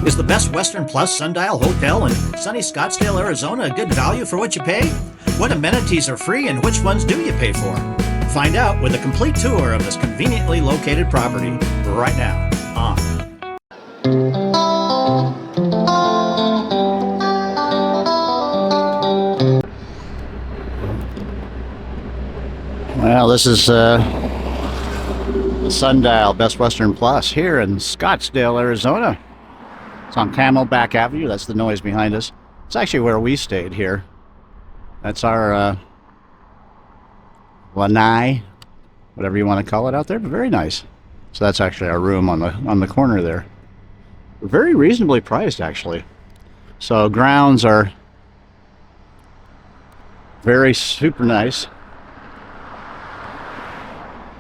Is the Best Western Plus Sundial Hotel in sunny Scottsdale, Arizona a good value for what you pay? What amenities are free and which ones do you pay for? Find out with a complete tour of this conveniently located property right now on Well, this is Sundial Best Western Plus here in Scottsdale, Arizona. It's on Camelback Avenue. That's the noise behind us. It's actually where we stayed here. That's our lanai, whatever you want to call it out there, but very nice. So that's actually our room on the corner there. Very reasonably priced, actually. So grounds are very super nice.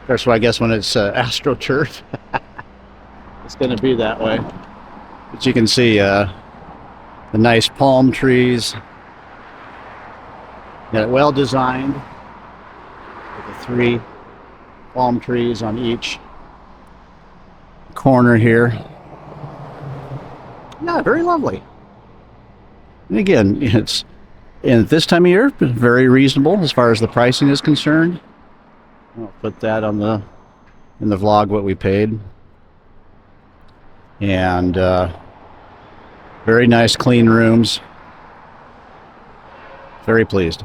Of course, I guess when it's AstroTurf, it's going to be that way. But you can see the nice palm trees. Got it well designed with the 3 palm trees on each corner here. Yeah, very lovely. And again, it's in this time of year very reasonable as far as the pricing is concerned. I'll put that on in the vlog what we paid. And very nice clean rooms. Very pleased.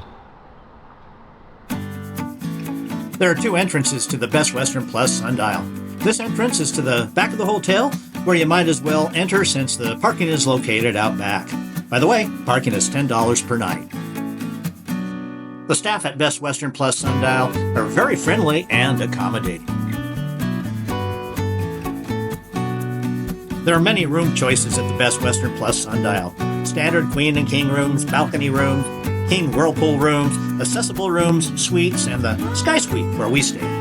There are 2 entrances to the Best Western Plus Sundial. This entrance is to the back of the hotel, where you might as well enter since the parking is located out back. By the way, parking is $10 per night. The staff at Best Western Plus Sundial are very friendly and accommodating. There are many room choices at the Best Western Plus Sundial. Standard queen and king rooms, balcony rooms, king whirlpool rooms, accessible rooms, suites, and the Sky Suite where we stay.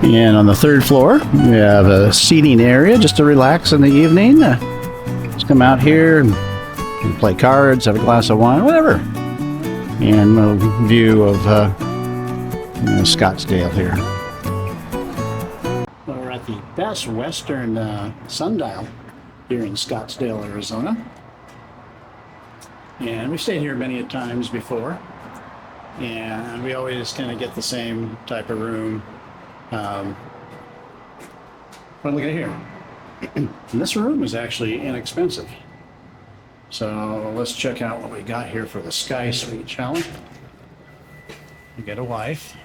And on the 3rd floor, we have a seating area just to relax in the evening. Just come out here and play cards, have a glass of wine, whatever. And a view of Scottsdale here. We're at the Best Western Sundial here in Scottsdale, Arizona. And we've stayed here many times before. And we always kind of get the same type of room. But look at here. This room is actually inexpensive. So let's check out what we got here for the Sky Suite, shall we? You get a wife.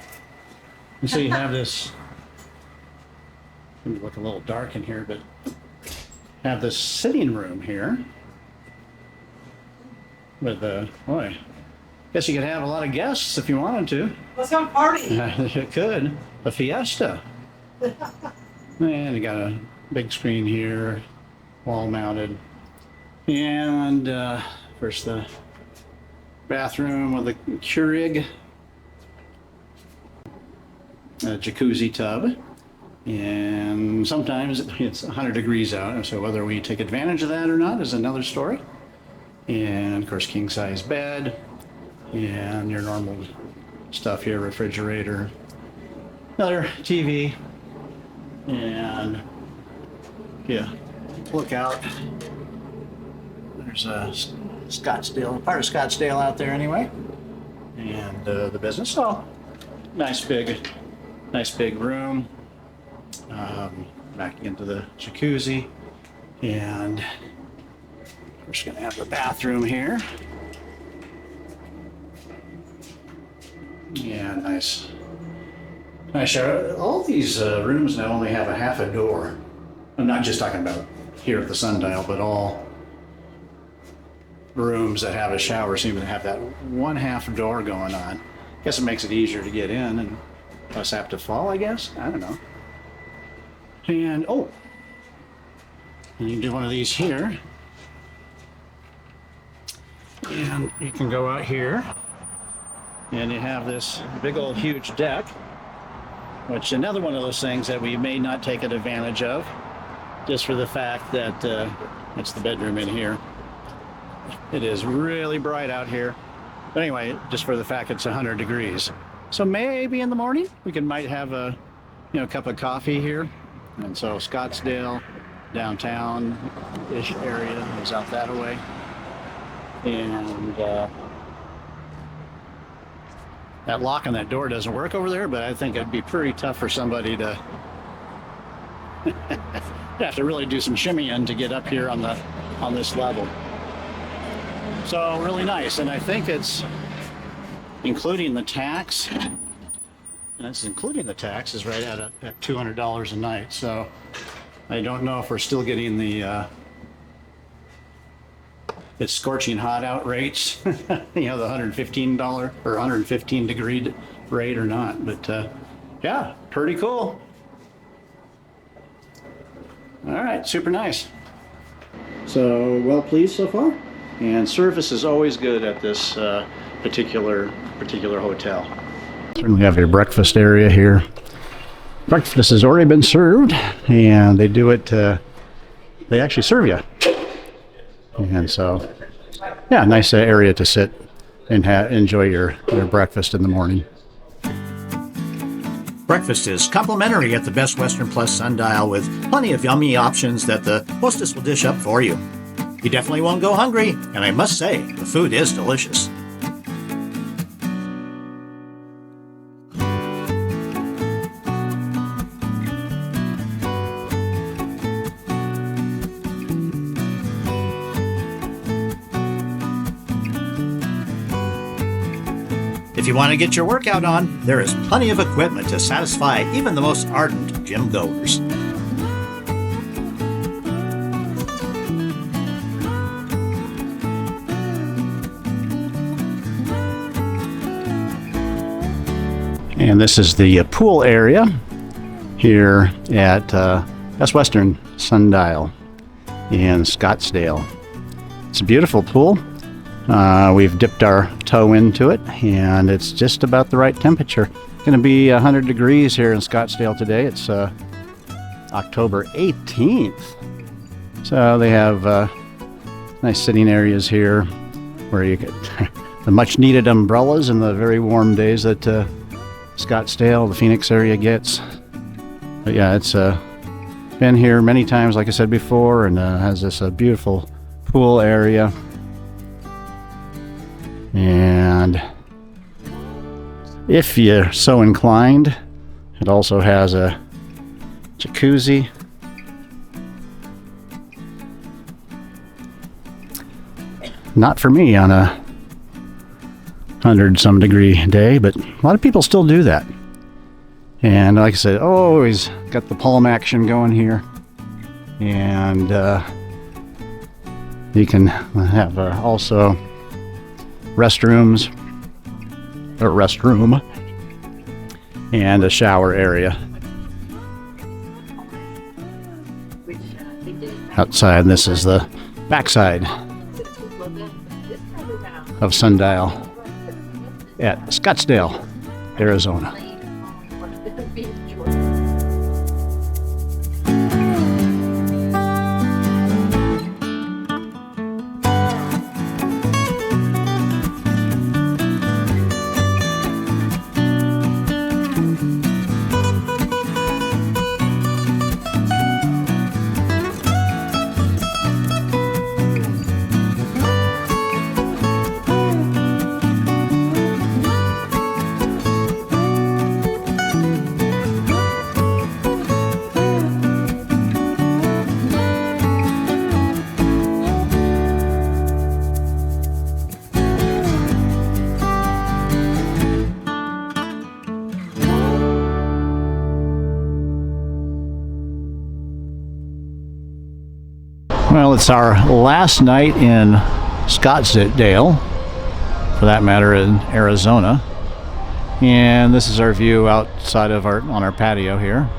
And so you have this, look a little dark in here, but have this sitting room here with boy, guess you could have a lot of guests if you wanted to. Let's have a party. You could. A fiesta. And you got a big screen here, wall mounted. And first the bathroom with a Keurig, a jacuzzi tub. And sometimes it's 100 degrees out, so whether we take advantage of that or not is another story. And of course, king size bed. And your normal stuff here, refrigerator, another TV, and yeah, look out. There's a Scottsdale, part of Scottsdale out there anyway, and the business. So nice big room. Back into the jacuzzi, and we're just gonna have the bathroom here. Yeah, nice shower. All these rooms now only have a half a door. I'm not just talking about here at the Sundial, but all rooms that have a shower seem to have that one half door going on. Guess it makes it easier to get in and less apt to fall, I guess. I don't know. And and you can do one of these here. And you can go out here and you have this big old huge deck, which another one of those things that we may not take advantage of, just for the fact that it's the bedroom in here. It is really bright out here. But anyway, just for the fact it's 100 degrees. So maybe in the morning we might have a cup of coffee here. And so Scottsdale, downtown-ish area is out that way. And that lock on that door doesn't work over there, but I think it'd be pretty tough for somebody to have to really do some shimmying to get up here on this level. So really nice, and I think it's including the tax. And it's including the tax is right at $200 a night. So I don't know if we're still getting the it's scorching hot out rates, the $115 or 115 degree rate or not. But yeah, pretty cool. All right, super nice. So well pleased so far, and service is always good at this particular hotel. Certainly have your breakfast area here. Breakfast has already been served, and they do it. They actually serve you, and so yeah, nice area to sit and enjoy your breakfast in the morning. Breakfast is complimentary at the Best Western Plus Sundial, with plenty of yummy options that the hostess will dish up for you. You definitely won't go hungry, and I must say, the food is delicious. If you want to get your workout on, there is plenty of equipment to satisfy even the most ardent gym goers. And this is the pool area here at Best Western Sundial in Scottsdale. It's a beautiful pool. We've dipped our toe into it, and it's just about the right temperature. Going to be 100 degrees here in Scottsdale today. It's October 18th. So they have nice sitting areas here where you get the much needed umbrellas in the very warm days that Scottsdale, the Phoenix area gets. But yeah, it's been here many times, like I said before, and has this beautiful pool area. And if you're so inclined, it also has a jacuzzi. Not for me on a 100-some degree day, but a lot of people still do that. And like I said, always got the palm action going here. And you can have also restroom and a shower area outside. This is the backside of Sundial at Scottsdale, Arizona. Well, it's our last night in Scottsdale, for that matter, in Arizona. And this is our view outside of on our patio here.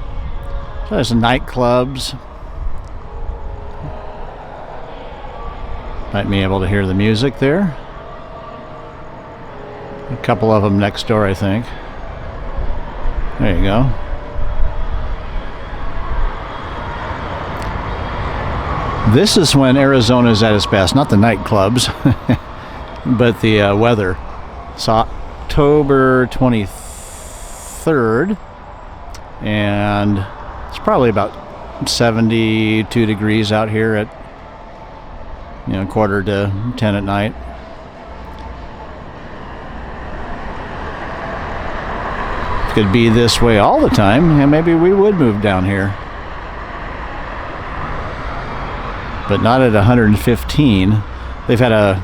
So there's nightclubs. Might be able to hear the music there. A couple of them next door, I think. There you go. This is when Arizona is at its best, not the nightclubs, but the weather. It's October 23rd, and it's probably about 72 degrees out here at, quarter to 10 at night. If it could be this way all the time, and maybe we would move down here. But not at 115. They've had a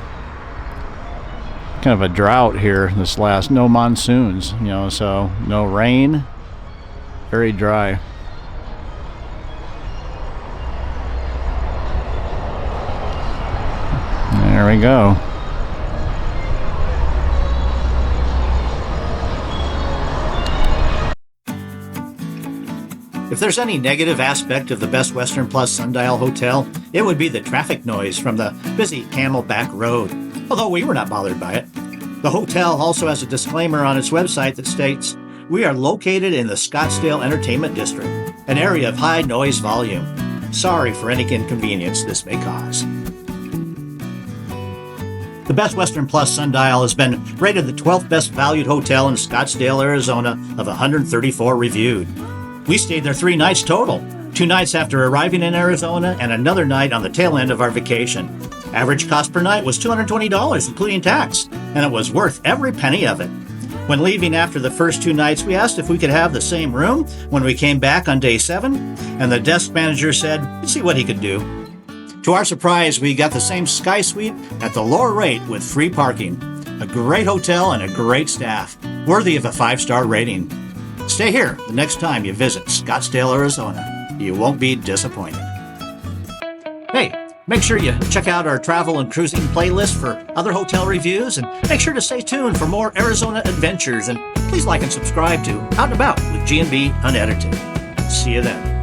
kind of a drought here this last, no monsoons, so no rain, very dry. There we go. If there's any negative aspect of the Best Western Plus Sundial Hotel, it would be the traffic noise from the busy Camelback Road, although we were not bothered by it. The hotel also has a disclaimer on its website that states, "We are located in the Scottsdale Entertainment District, an area of high noise volume. Sorry for any inconvenience this may cause." The Best Western Plus Sundial has been rated the 12th best valued hotel in Scottsdale, Arizona of 134 reviewed. We stayed there 3 nights total, 2 nights after arriving in Arizona and another night on the tail end of our vacation. Average cost per night was $220, including tax, and it was worth every penny of it. When leaving after the first 2 nights, we asked if we could have the same room when we came back on day 7, and the desk manager said he'd see what he could do. To our surprise, we got the same Sky Suite at the lower rate with free parking. A great hotel and a great staff, worthy of a 5-star rating. Stay here the next time you visit Scottsdale, Arizona. You won't be disappointed. Hey, make sure you check out our travel and cruising playlist for other hotel reviews, and make sure to stay tuned for more Arizona adventures, and please like and subscribe to Out and About with G&B Unedited. See you then.